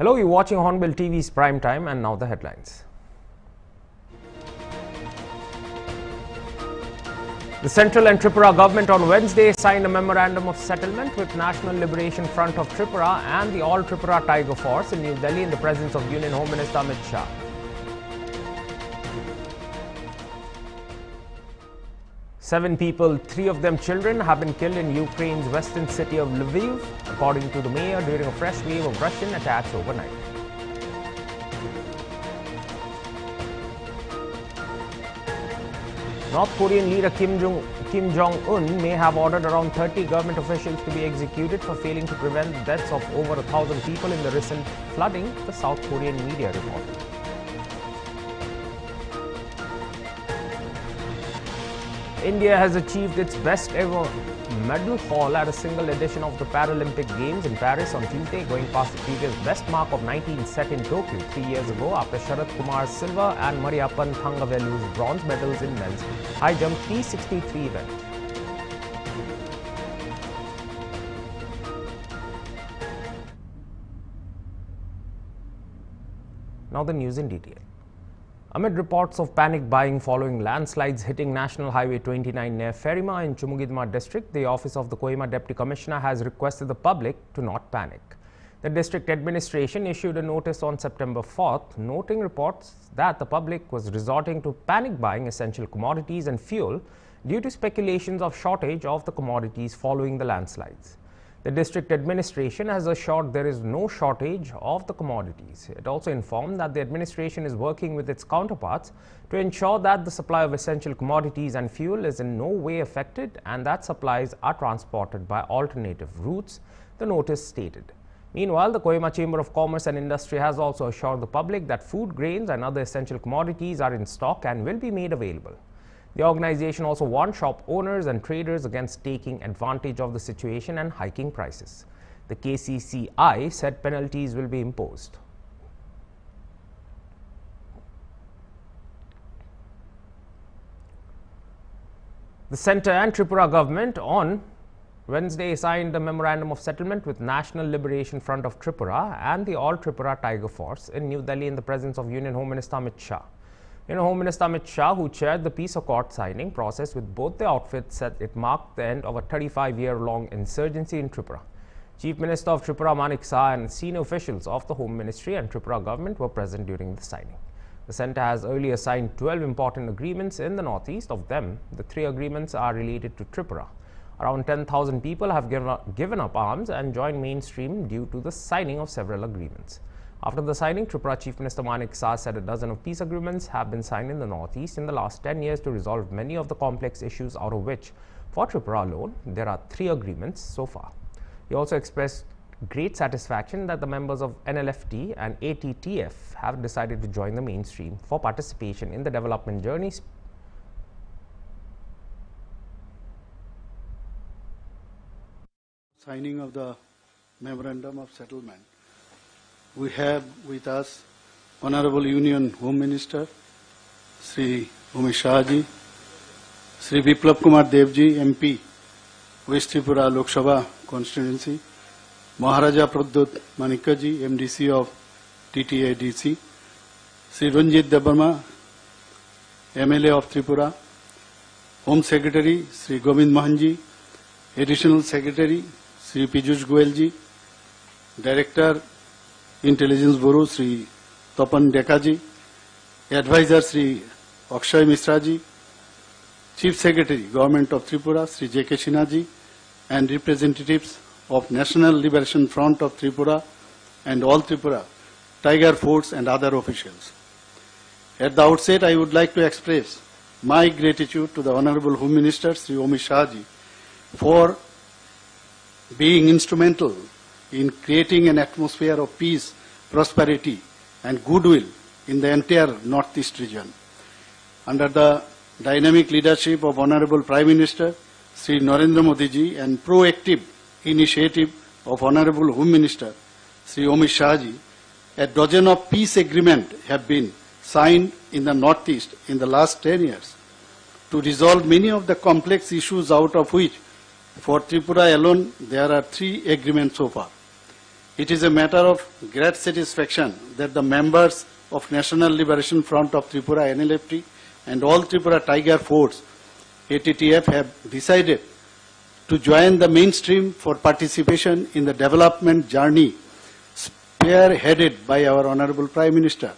Hello, you're watching Hornbill TV's Prime Time, and now the headlines. The Central and Tripura government on Wednesday signed a memorandum of settlement with National Liberation Front of Tripura and the All Tripura Tiger Force in New Delhi in the presence of Union Home Minister Amit Shah. Seven people, three of them children, have been killed in Ukraine's western city of Lviv, according to the mayor, during a fresh wave of Russian attacks overnight. North Korean leader Kim Jong-un may have ordered around 30 government officials to be executed for failing to prevent the deaths of over 1,000 people in the recent flooding, the South Korean media reported. India has achieved its best ever medal haul at a single edition of the Paralympic Games in Paris on Tuesday, going past the previous best mark of 19 set in Tokyo 3 years ago after Sharat Kumar's silver and Mariyappan Thangavelu's bronze medals in men's high jump T63 event. Now the news in detail. Amid reports of panic buying following landslides hitting National Highway 29 near Ferima in Chumugidma district, the office of the Kohima Deputy Commissioner has requested the public to not panic. The district administration issued a notice on September 4th, noting reports that the public was resorting to panic buying essential commodities and fuel due to speculations of shortage of the commodities following the landslides. The district administration has assured there is no shortage of the commodities. It also informed that the administration is working with its counterparts to ensure that the supply of essential commodities and fuel is in no way affected and that supplies are transported by alternative routes, the notice stated. Meanwhile, the Kohima Chamber of Commerce and Industry has also assured the public that food grains and other essential commodities are in stock and will be made available. The organization also warned shop owners and traders against taking advantage of the situation and hiking prices. The KCCI said penalties will be imposed. The Centre and Tripura government on Wednesday signed a memorandum of settlement with National Liberation Front of Tripura and the All Tripura Tiger Force in New Delhi in the presence of Union Home Minister Amit Shah. Union Home Minister Amit Shah, who chaired the peace accord signing process with both the outfits, said it marked the end of a 35-year-long insurgency in Tripura. Chief Minister of Tripura Manik Saha and senior officials of the Home Ministry and Tripura government were present during the signing. The centre has earlier signed 12 important agreements in the northeast. Of them, the 3 agreements are related to Tripura. Around 10,000 people have given up arms and joined mainstream due to the signing of several agreements. After the signing, Tripura Chief Minister Manik Saha said a dozen of peace agreements have been signed in the northeast in the last 10 years to resolve many of the complex issues, out of which, for Tripura alone, there are 3 agreements so far. He also expressed great satisfaction that the members of NLFT and ATTF have decided to join the mainstream for participation in the development journeys. Signing of the Memorandum of Settlement. We have with us Honorable Union Home Minister, Sri Amit Shah ji, Sri Biplab Kumar Dev ji, MP, West Tripura Lok Sabha Constituency, Maharaja Pradyut Manikka ji, MDC of TTADC, Sri Ranjit Debarma, MLA of Tripura, Home Secretary, Sri Govind Mohan ji, Additional Secretary, Sri Piyush Goyal ji, Director, Intelligence Bureau, Sri Tapan Dekaji, Advisor, Sri Akshay Misra ji, Chief Secretary, Government of Tripura, Sri J.K. Sinha ji, and representatives of National Liberation Front of Tripura and All Tripura, Tiger Force and other officials. At the outset, I would like to express my gratitude to the Honorable Home Minister, Sri Amit Shah ji, for being instrumental in creating an atmosphere of peace, prosperity and goodwill in the entire Northeast region. Under the dynamic leadership of Honorable Prime Minister Sri Narendra Modi ji and proactive initiative of Honorable Home Minister Sri Amit Shah ji, a dozen of peace agreements have been signed in the Northeast in the last 10 years to resolve many of the complex issues, out of which for Tripura alone there are 3 agreements so far. It is a matter of great satisfaction that the members of National Liberation Front of Tripura NLFT and all Tripura Tiger Force ATTF have decided to join the mainstream for participation in the development journey spearheaded by our Honorable Prime Minister.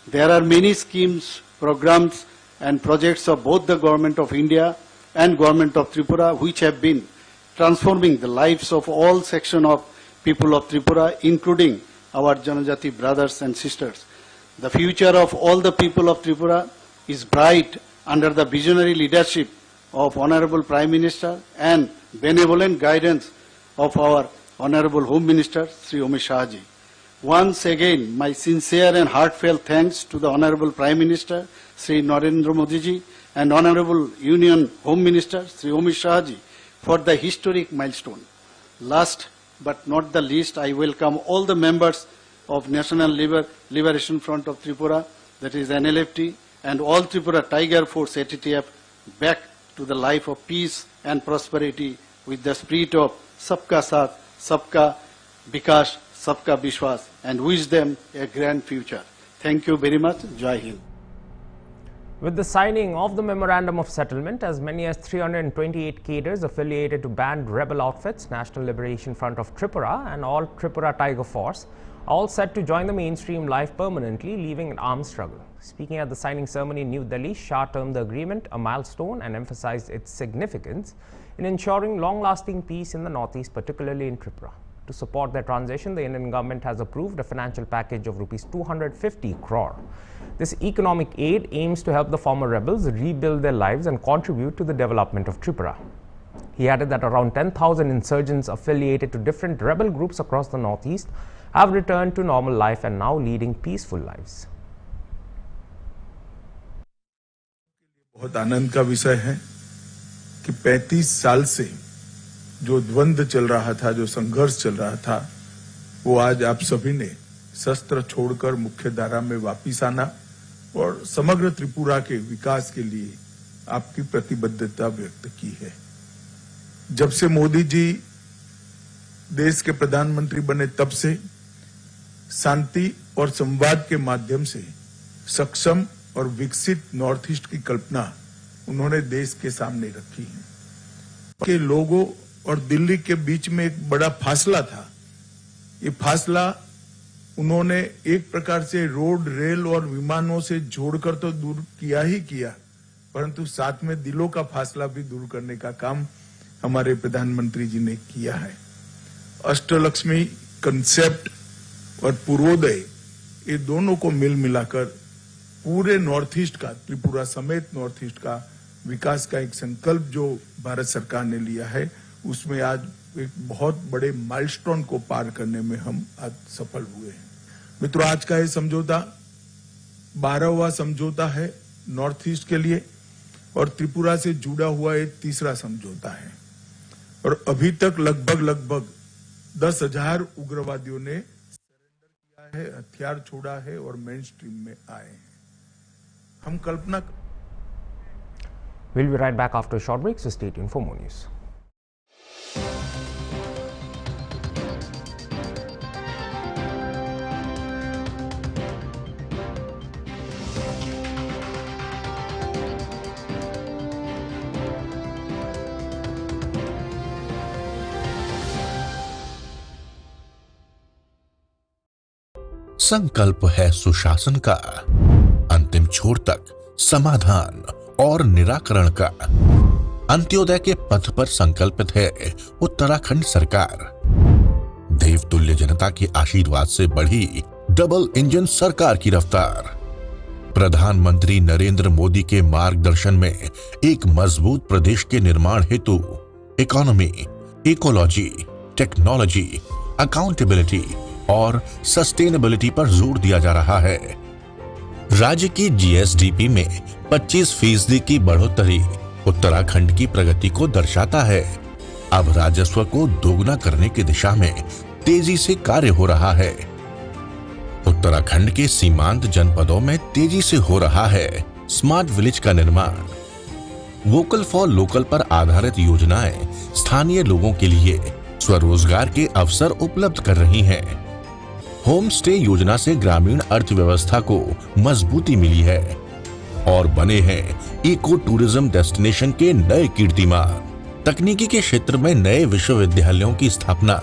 There are many schemes, programs and projects of both the Government of India and Government of Tripura which have been transforming the lives of all sections of people of Tripura, including our Janajati brothers and sisters. The future of all the people of Tripura is bright under the visionary leadership of Honorable Prime Minister and benevolent guidance of our Honorable Home Minister, Sri Umesh Sahaji. Once again, my sincere and heartfelt thanks to the Honorable Prime Minister, Sri Narendra Modi ji, and Honorable Union Home Minister, Sri Umesh Sahaji, for the historic milestone. Last but not the least, I welcome all the members of National Liberation Front of Tripura, that is NLFT, and all Tripura Tiger Force ATTF back to the life of peace and prosperity with the spirit of Sabka Saath, Sabka Vikas, Sabka Vishwas, and wish them a grand future. Thank you very much. Jai Hind. With the signing of the Memorandum of Settlement, as many as 328 cadres affiliated to banned rebel outfits, National Liberation Front of Tripura and all Tripura Tiger Force, all set to join the mainstream life permanently, leaving an armed struggle. Speaking at the signing ceremony in New Delhi, Shah termed the agreement a milestone and emphasized its significance in ensuring long-lasting peace in the northeast, particularly in Tripura. To support their transition, the Indian government has approved a financial package of Rs 250 crore. This economic aid aims to help the former rebels rebuild their lives and contribute to the development of Tripura. He added that around 10,000 insurgents affiliated to different rebel groups across the northeast have returned to normal life and now leading peaceful lives. बहुत आनंद का विषय है कि 35 साल से जो द्वंद्व चल रहा था, जो संघर्ष चल रहा था, वो आज आप सभी ने शस्त्र छोड़कर मुख्य धारा में वापिस आना और समग्र त्रिपुरा के विकास के लिए आपकी प्रतिबद्धता व्यक्त की है। जब से मोदी जी देश के प्रधानमंत्री बने, तब से शांति और संवाद के माध्यम से सक्षम और विकसित नॉर्थ ईस्ट की कल्पना उन्होंने देश के सामने रखी है। के लोगों और दिल्ली के बीच में एक बड़ा फासला था। ये फासला उन्होंने एक प्रकार से रोड, रेल और विमानों से जोड़कर तो दूर किया ही किया, परंतु साथ में दिलों का फासला भी दूर करने का काम हमारे प्रधानमंत्री जी ने किया है। अष्टलक्ष्मी कंसेप्ट और पूर्वोदय, ये दोनों को मिल मिलाकर पूरे नॉर्थ ईस्ट का, त्रिपुरा समेत नॉर्थ ईस्ट का विकास का एक संकल्प जो भारत सरकार ने लिया है, उसमें आज एक बहुत बड़े माइलस्टोन को पार करने में हम आज सफल हुए हैं। मित्रों, आज का ये समझौता 12वां समझौता है नॉर्थ ईस्ट के लिए और त्रिपुरा से जुड़ा हुआ एक तीसरा समझौता है और अभी तक लगभग 10,000 उग्रवादियों ने सरेंडर किया है, हथियार छोड़ा है और मेन स्ट्रीम में आए हैं। हम कल्पना We'll be right back after a short break, so stay tuned for more news. संकल्प है सुशासन का, अंतिम छोर तक समाधान और निराकरण का। अंत्योदय के पथ पर संकल्पित है उत्तराखंड सरकार। देवतुल्य जनता के आशीर्वाद से बढ़ी डबल इंजन सरकार की रफ्तार। प्रधानमंत्री नरेंद्र मोदी के मार्गदर्शन में एक मजबूत प्रदेश के निर्माण हेतु इकोनॉमी, इकोलॉजी, टेक्नोलॉजी, अकाउंटेबिलिटी और सस्टेनेबिलिटी पर जोर दिया जा रहा है। राज्य की जीएसडीपी में 25% की बढ़ोतरी उत्तराखंड की प्रगति को दर्शाता है। अब राजस्व को दोगुना करने की दिशा में तेजी से कार्य हो रहा है। उत्तराखंड के सीमांत जनपदों में तेजी से हो रहा है स्मार्ट विलेज का निर्माण। वोकल फॉर लोकल पर आधारित योजनाएं स्थानीय लोगों के लिए स्वरोजगार के अवसर उपलब्ध कर रही हैं। होम स्टे योजना से ग्रामीण अर्थव्यवस्था को मजबूती मिली है और बने हैं इको टूरिज्म डेस्टिनेशन के नए कीर्तिमान। तकनीकी के क्षेत्र में नए विश्वविद्यालयों की स्थापना,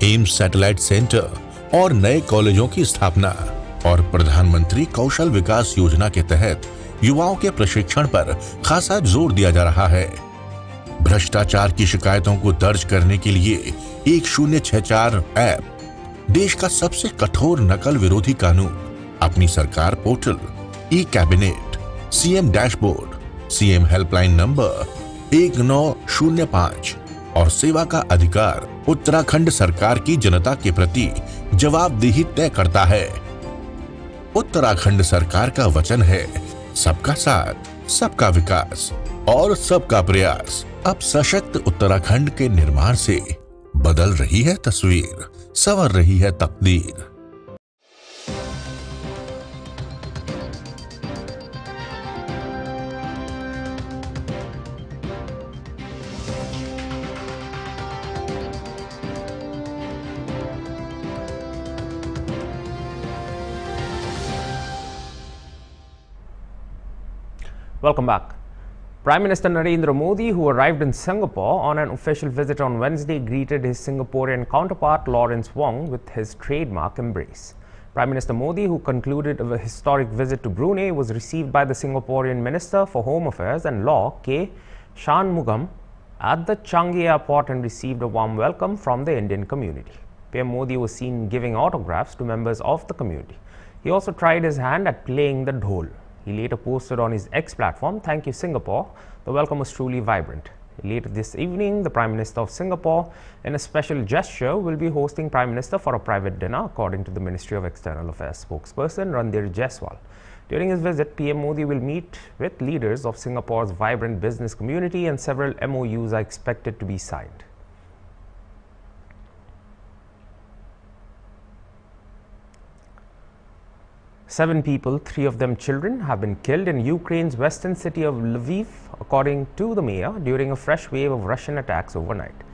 एम्स सैटेलाइट सेंटर और नए कॉलेजों की स्थापना और प्रधानमंत्री कौशल विकास योजना के तहत युवाओं के प्रशिक्षण पर खासा जोर दिया जा रहा है। भ्रष्टाचार की शिकायतों को दर्ज करने के लिए 1064 ऐप, देश का सबसे कठोर नकल विरोधी कानून, अपनी सरकार portal, e cabinet, CM dashboard, CM helpline number 1905 और सेवा का अधिकार उत्तराखंड सरकार की जनता के प्रति जवाबदेही तय करता है। उत्तराखंड सरकार का वचन है सबका साथ, सबका विकास और सबका प्रयास। अब सशक्त उत्तराखंड के निर्माण से बदल रही है तस्वीर, संवर रही है तकदीर। Welcome back. Prime Minister Narendra Modi, who arrived in Singapore on an official visit on Wednesday, greeted his Singaporean counterpart Lawrence Wong with his trademark embrace. Prime Minister Modi, who concluded a historic visit to Brunei, was received by the Singaporean Minister for Home Affairs and Law, K. Shanmugam, at the Changi airport and received a warm welcome from the Indian community. PM Modi was seen giving autographs to members of the community. He also tried his hand at playing the dhol. He later posted on his X platform, "Thank you, Singapore. The welcome was truly vibrant." Later this evening, the Prime Minister of Singapore, in a special gesture, will be hosting Prime Minister for a private dinner, according to the Ministry of External Affairs spokesperson Randir Jaiswal. During his visit, PM Modi will meet with leaders of Singapore's vibrant business community, and several MOUs are expected to be signed. Seven people, 3 of them children, have been killed in Ukraine's western city of Lviv, according to the mayor, during a fresh wave of Russian attacks overnight.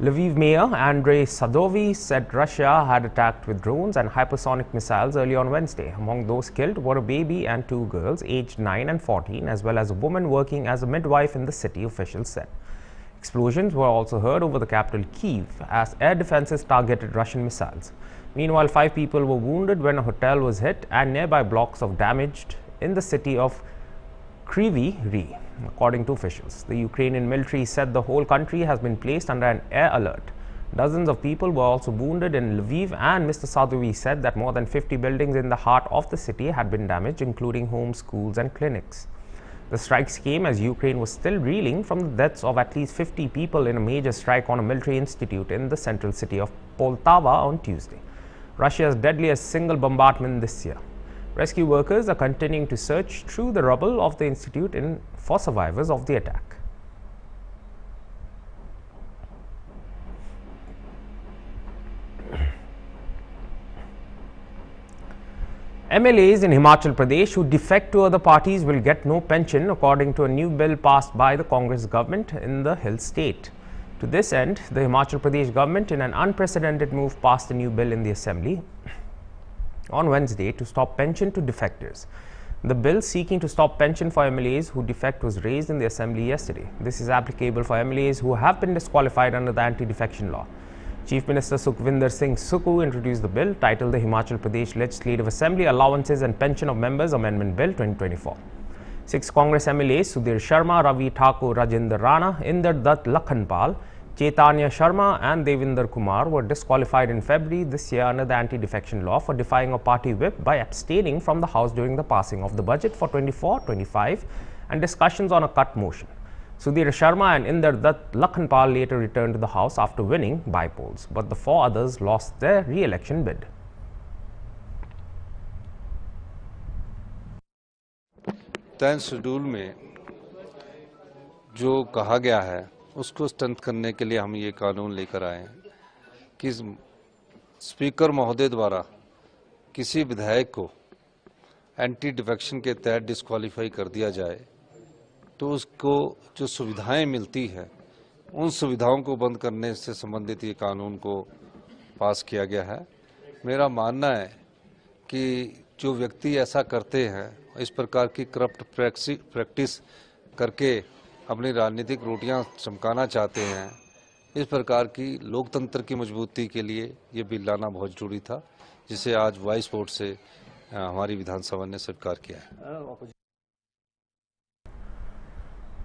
Lviv Mayor Andrei Sadovy said Russia had attacked with drones and hypersonic missiles early on Wednesday. Among those killed were a baby and 2 girls aged 9 and 14, as well as a woman working as a midwife in the city, officials said. Explosions were also heard over the capital Kyiv as air defenses targeted Russian missiles. Meanwhile, 5 people were wounded when a hotel was hit and nearby blocks of damaged in the city of Kryvyi Rih, according to officials. The Ukrainian military said the whole country has been placed under an air alert. Dozens of people were also wounded in Lviv, and Mr. Sadovy said that more than 50 buildings in the heart of the city had been damaged, including homes, schools and clinics. The strikes came as Ukraine was still reeling from the deaths of at least 50 people in a major strike on a military institute in the central city of Poltava on Tuesday, Russia's deadliest single bombardment this year. Rescue workers are continuing to search through the rubble of the institute for survivors of the attack. MLAs in Himachal Pradesh who defect to other parties will get no pension, according to a new bill passed by the Congress government in the hill state. To this end, the Himachal Pradesh government, in an unprecedented move, passed a new bill in the assembly on Wednesday to stop pension to defectors. The bill seeking to stop pension for MLAs who defect was raised in the assembly yesterday. This is applicable for MLAs who have been disqualified under the anti-defection law. Chief Minister Sukhvinder Singh Sukhu introduced the bill, titled the Himachal Pradesh Legislative Assembly Allowances and Pension of Members Amendment Bill 2024. 6 Congress MLAs, Sudhir Sharma, Ravi Thakur, Rajinder Rana, Inder Dutt Lakhanpal, Chaitanya Sharma and Devinder Kumar were disqualified in February this year under the anti-defection law for defying a party whip by abstaining from the House during the passing of the budget for 24-25 and discussions on a cut motion. Sudhir Sharma and Inder Dutt Lakhanpal later returned to the House after winning by polls, but the 4 others lost their re-election bid. तय schedule में जो कहा गया है उसको strength करने के लिए हम ये कानून लेकर आए हैं कि स्पीकर महोदय द्वारा किसी विधायक को एंटी डिफेक्शन के तहत डिस्क्वालीफाई कर दिया जाए तो उसको जो सुविधाएं मिलती है उन सुविधाओं को बंद करने से संबंधित ये कानून को पास किया गया है। मेरा मानना है कि जो व्यक्ति ऐसा करते हैं, इस प्रकार की करप्ट प्रैक्टिस करके अपनी राजनीतिक रोटियां चमकाना चाहते हैं, इस प्रकार की लोकतंत्र की मजबूती के लिए ये बिल लाना बहुत जरूरी था, जिसे आज वॉइस वोट से हमारी विधानसभा ने स्वीकार किया है।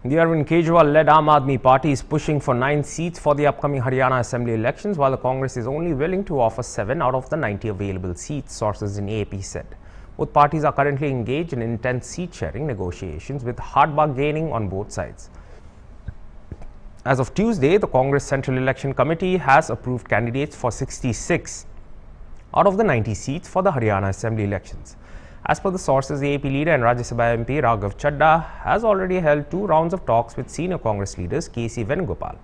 The Arvind Kejriwal-led Aam Aadmi Party is pushing for 9 seats for the upcoming Haryana Assembly elections, while the Congress is only willing to offer 7 out of the 90 available seats, sources in AAP said. Both parties are currently engaged in intense seat-sharing negotiations, with hard bargaining on both sides. As of Tuesday, the Congress Central Election Committee has approved candidates for 66 out of the 90 seats for the Haryana Assembly elections. As per the sources, the AP leader and Rajya Sabha MP Raghav Chadha has already held 2 rounds of talks with senior Congress leaders KC Venugopal.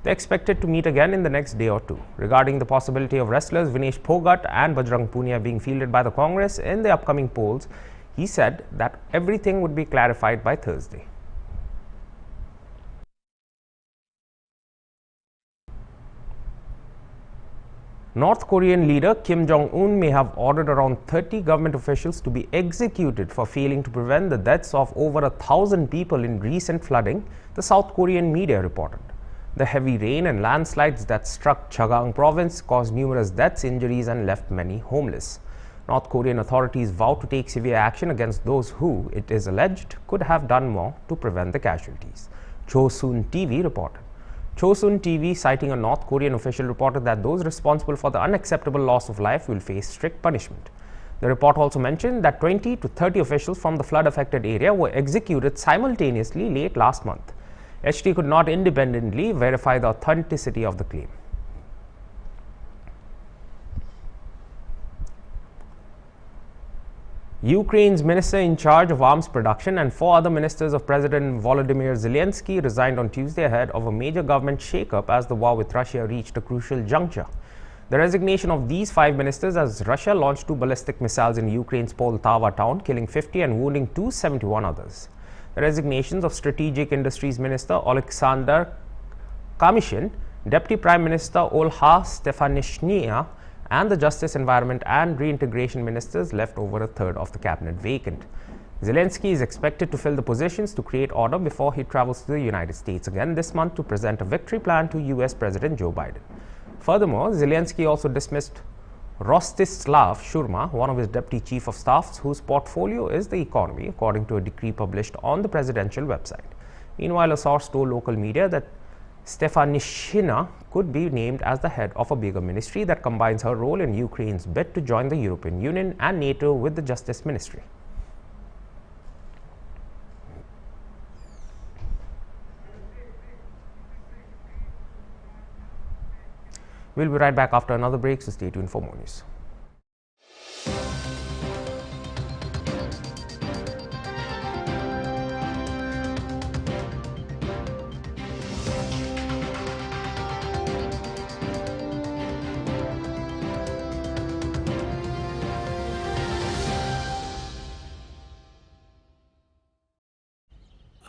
They are expected to meet again in the next day or two. Regarding the possibility of wrestlers Vinesh Phogat and Bajrang Punia being fielded by the Congress in the upcoming polls, he said that everything would be clarified by Thursday. North Korean leader Kim Jong-un may have ordered around 30 government officials to be executed for failing to prevent the deaths of over 1,000 people in recent flooding, the South Korean media reported. The heavy rain and landslides that struck Chagang province caused numerous deaths, injuries and left many homeless. North Korean authorities vowed to take severe action against those who, it is alleged, could have done more to prevent the casualties. Chosun TV reported. Chosun TV, citing a North Korean official, reported that those responsible for the unacceptable loss of life will face strict punishment. The report also mentioned that 20 to 30 officials from the flood-affected area were executed simultaneously late last month. HT could not independently verify the authenticity of the claim. Ukraine's minister in charge of arms production and 4 other ministers of President Volodymyr Zelensky resigned on Tuesday ahead of a major government shakeup as the war with Russia reached a crucial juncture. The resignation of these 5 ministers as Russia launched 2 ballistic missiles in Ukraine's Poltava town, killing 50 and wounding 271 others. The resignations of Strategic Industries Minister Alexander Kamishin, Deputy Prime Minister Olha Stefanishnia, and the Justice, Environment and Reintegration ministers left over a third of the cabinet vacant. Zelensky is expected to fill the positions to create order before he travels to the United States again this month to present a victory plan to US President Joe Biden. Furthermore, Zelensky also dismissed Rostislav Shurma, one of his deputy chief of staffs, whose portfolio is the economy, according to a decree published on the presidential website. Meanwhile, a source told local media that Stefanishina could be named as the head of a bigger ministry that combines her role in Ukraine's bid to join the European Union and NATO with the Justice Ministry. We'll be right back after another break, so stay tuned for more news.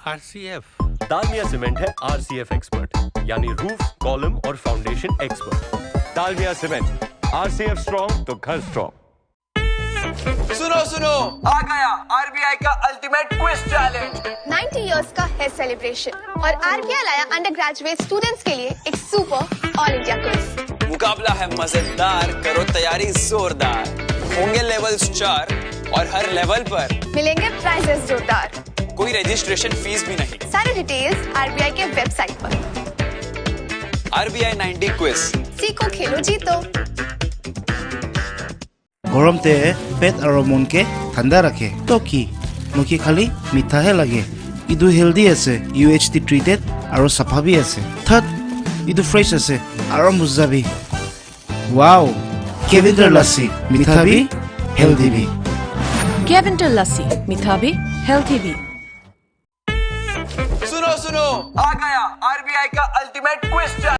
RCF Dalmia cement है RCF expert, यानी roof, column और foundation expert. Dalmia cement, RCF strong तो घर strong. सुनो आ गया RBI का ultimate quiz challenge. 90 years का है सेलिब्रेशन और RBI लाया अंडर ग्रेजुएट स्टूडेंट्स के लिए एक सुपर ऑल इंडिया क्विज। मुकाबला है मजेदार, करो तैयारी जोरदार। होंगे लेवल्स 4 और हर लेवल पर मिलेंगे प्राइजेस जोरदार। कोई रजिस्ट्रेशन फीस भी नहीं। सारे डिटेल्स RBI के वेबसाइट पर। RBI 90 क्विज, सीखो खेलो जीतो। গরমতে পেট আৰু মনকে ঠাণ্ডা ৰাখে তো কি নকি খালি মিঠাহে লাগে ইদু হেলদি আছে UHT ট্ৰিটেড আৰু সাফাবি আছে থাত ইদু ফ্ৰেছ আছে আৰু মুজাবি ওয়াও কেভিন্টাৰ লাসি মিঠাবি হেলদি বি কেভিন্টাৰ লাসি মিঠাবি হেলদি বি। सुनो आ गया RBI का ultimate quiz challenge.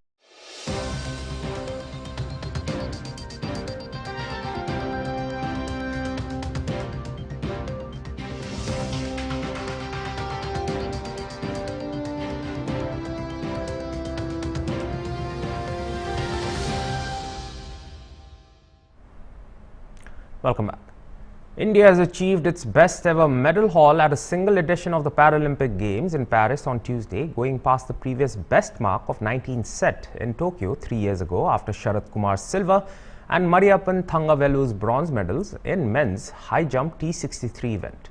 Welcome back. India has achieved its best ever medal haul at a single edition of the Paralympic Games in Paris on Tuesday, going past the previous best mark of 19 set in Tokyo 3 years ago after Sharath Kumar's silver and Mariyappan Thangavelu's bronze medals in men's high jump T63 event.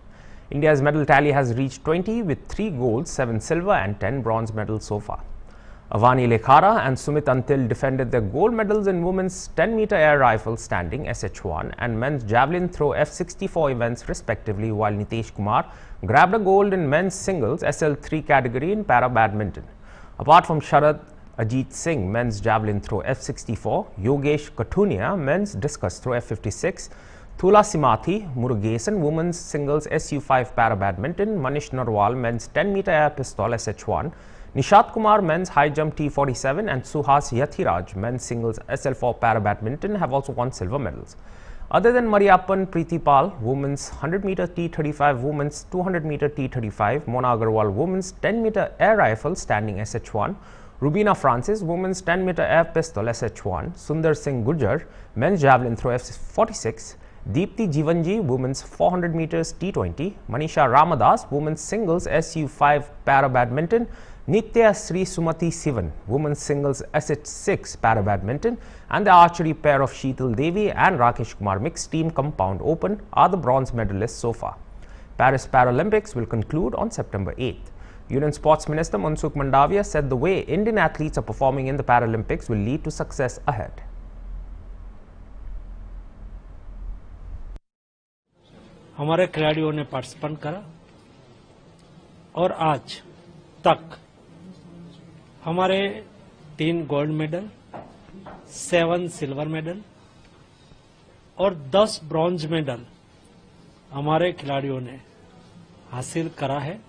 India's medal tally has reached 20 with 3 golds, 7 silver and 10 bronze medals so far. Avani Lekhara and Sumit Antil defended their gold medals in women's 10-meter air rifle standing SH1 and men's javelin throw F64 events respectively, while Nitesh Kumar grabbed a gold in men's singles SL3 category in para badminton. Apart from Sharad Ajit Singh men's javelin throw F64, Yogesh Kathunia men's discus throw F56, Thula Simathi Murugesan women's singles SU5 para badminton, Manish Narwal men's 10-meter air pistol SH1, Nishat Kumar men's high jump T47 and Suhas Yathiraj men's singles SL4 para badminton have also won silver medals. Other than Mariyappan Preeti Pal women's 100 meter T35, women's 200 meter T35, Mona Agarwal women's 10 meter air rifle standing SH1, Rubina Francis women's 10 meter air pistol SH1, Sundar Singh Gujjar men's javelin throw F46, Deepti Jivanji women's 400 meters T20, Manisha Ramadas women's singles SU5 para badminton, Nitya Sri Sumati Sivan women's singles SH6 para badminton, and the archery pair of Sheetal Devi and Rakesh Kumar mixed team compound open are the bronze medalists so far. Paris Paralympics will conclude on September 8th. Union Sports Minister Mansukh Mandavia said the way Indian athletes are performing in the Paralympics will lead to success ahead. हमारे खिलाड़ियों ने participate करा और आज तक हमारे 3 gold medal, 7 silver medal और 10 bronze medal हमारे खिलाड़ियों ने हासिल करा है।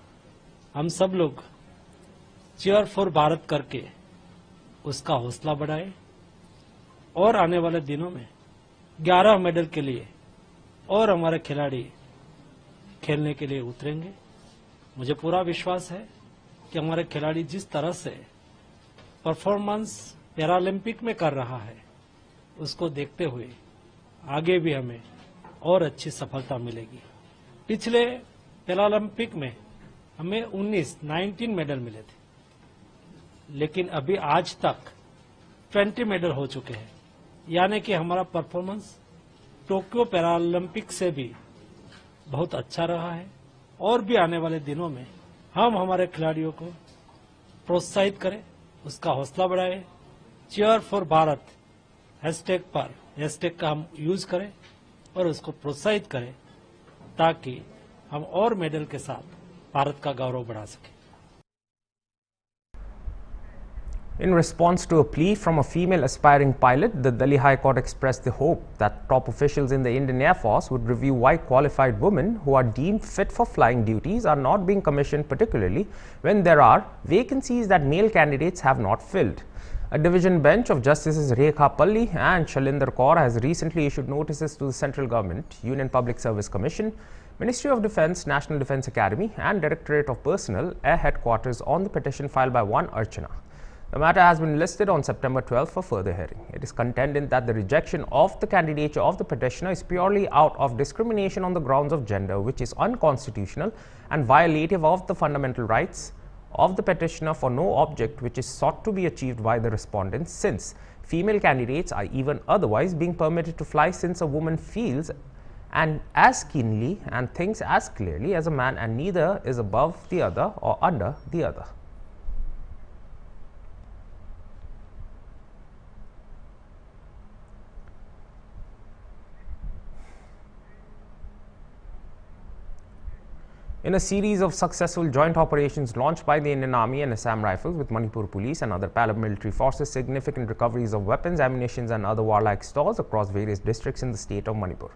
हम सब लोग चीयर फॉर भारत करके उसका हौसला बढ़ाए और आने वाले दिनों में 11 मेडल के लिए और हमारे खिलाड़ी खेलने के लिए उतरेंगे। मुझे पूरा विश्वास है कि हमारे खिलाड़ी जिस तरह से परफॉर्मेंस पैरालंपिक में कर रहा है उसको देखते हुए आगे भी हमें और अच्छी सफलता मिलेगी। पिछले पैरालंपिक में हमें 19 मेडल मिले थे, लेकिन अभी आज तक 20 मेडल हो चुके हैं, यानी कि हमारा परफॉर्मेंस टोक्यो पैरालंपिक से भी बहुत अच्छा रहा है। और भी आने वाले दिनों में हम हमारे खिलाड़ियों को प्रोत्साहित करें, उसका हौसला बढ़ाएं। चीयर फॉर भारत हैशटैग पर हैशटैग का हम यूज करें और उसको प्रोत्साहित करें ताकि हम और मेडल के साथ भारत का गौरव बढ़ा सकें। In response to a plea from a female aspiring pilot, the Delhi High Court expressed the hope that top officials in the Indian Air Force would review why qualified women who are deemed fit for flying duties are not being commissioned, particularly when there are vacancies that male candidates have not filled. A division bench of Justices Rekha Palli and Shalinder Kaur has recently issued notices to the central government, Union Public Service Commission, Ministry of Defence, National Defence Academy and Directorate of Personnel, Air Headquarters on the petition filed by one Archana. The matter has been listed on September 12 for further hearing. It is contended that the rejection of the candidature of the petitioner is purely out of discrimination on the grounds of gender, which is unconstitutional and violative of the fundamental rights of the petitioner for no object which is sought to be achieved by the respondents, since female candidates are even otherwise being permitted to fly, since a woman feels and as keenly and thinks as clearly as a man, and neither is above the other or under the other. In a series of successful joint operations launched by the Indian Army and Assam Rifles with Manipur Police and other paramilitary forces, significant recoveries of weapons, ammunition and other warlike stores across various districts in the state of Manipur.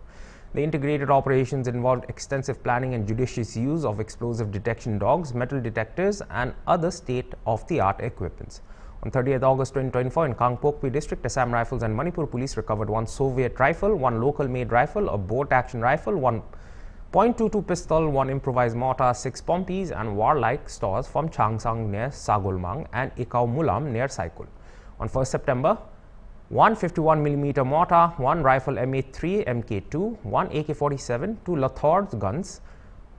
The integrated operations involved extensive planning and judicious use of explosive detection dogs, metal detectors and other state-of-the-art equipments. On 30th August 2024 in Kangpokpi district, Assam Rifles and Manipur Police recovered one Soviet rifle, one local-made rifle, a bolt-action rifle, one .22 pistol, one improvised mortar, 6 pompies and warlike stores from Changsang near Sagolmang and Ikau Mulam near Saikul. On 1st September, 1 51mm mortar, 1 rifle M83 Mk2, 1 AK-47, 2 Lathor's guns,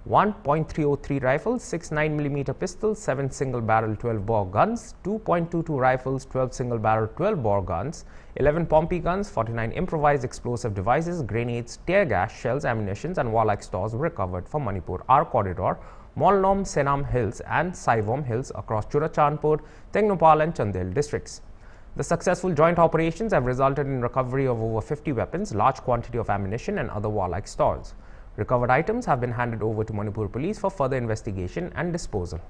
1 .303 rifles, 6 9mm pistols, 7 single-barrel 12-bore guns, 2.22 rifles, 12 single-barrel 12-bore guns, 11 Pompey guns, 49 improvised explosive devices, grenades, tear gas, shells, ammunition and warlike stores were recovered from Manipur R Corridor, Molnom, Senam Hills and Saivom Hills across Churachandpur, Tengnopal and Chandel districts. The successful joint operations have resulted in recovery of over 50 weapons, large quantity of ammunition and other warlike stores. Recovered items have been handed over to Manipur police for further investigation and disposal.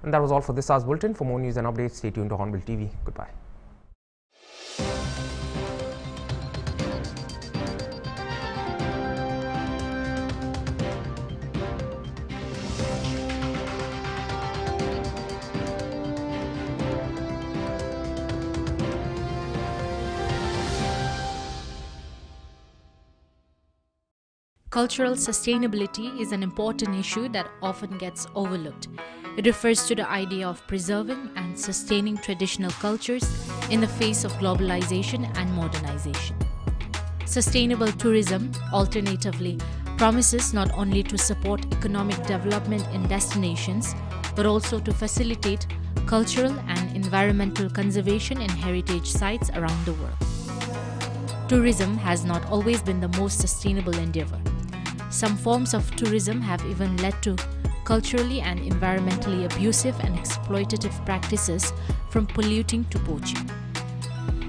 And that was all for this hour's bulletin. For more news and updates, stay tuned to Hornbill TV. Goodbye. Cultural sustainability is an important issue that often gets overlooked. It refers to the idea of preserving and sustaining traditional cultures in the face of globalization and modernization. Sustainable tourism, alternatively, promises not only to support economic development in destinations, but also to facilitate cultural and environmental conservation in heritage sites around the world. Tourism has not always been the most sustainable endeavor. Some forms of tourism have even led to culturally and environmentally abusive and exploitative practices, from polluting to poaching.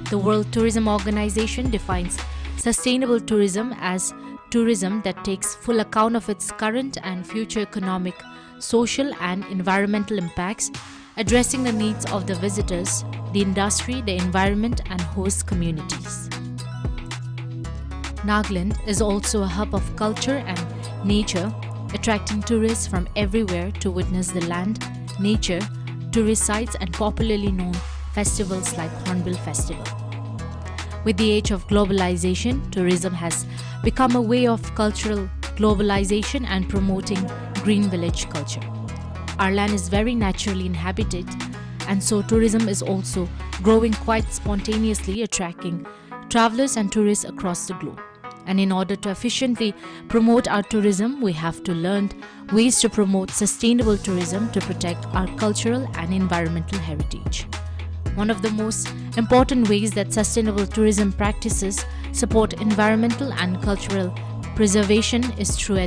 The World Tourism Organization defines sustainable tourism as tourism that takes full account of its current and future economic, social and environmental impacts, addressing the needs of the visitors, the industry, the environment and host communities. Nagaland is also a hub of culture and nature, attracting tourists from everywhere to witness the land, nature, tourist sites and popularly known festivals like Hornbill Festival. With the age of globalization, tourism has become a way of cultural globalization and promoting green village culture. Our land is very naturally inhabited, and so tourism is also growing quite spontaneously, attracting travelers and tourists across the globe. And in order to efficiently promote our tourism, we have to learn ways to promote sustainable tourism to protect our cultural and environmental heritage. One of the most important ways that sustainable tourism practices support environmental and cultural preservation is through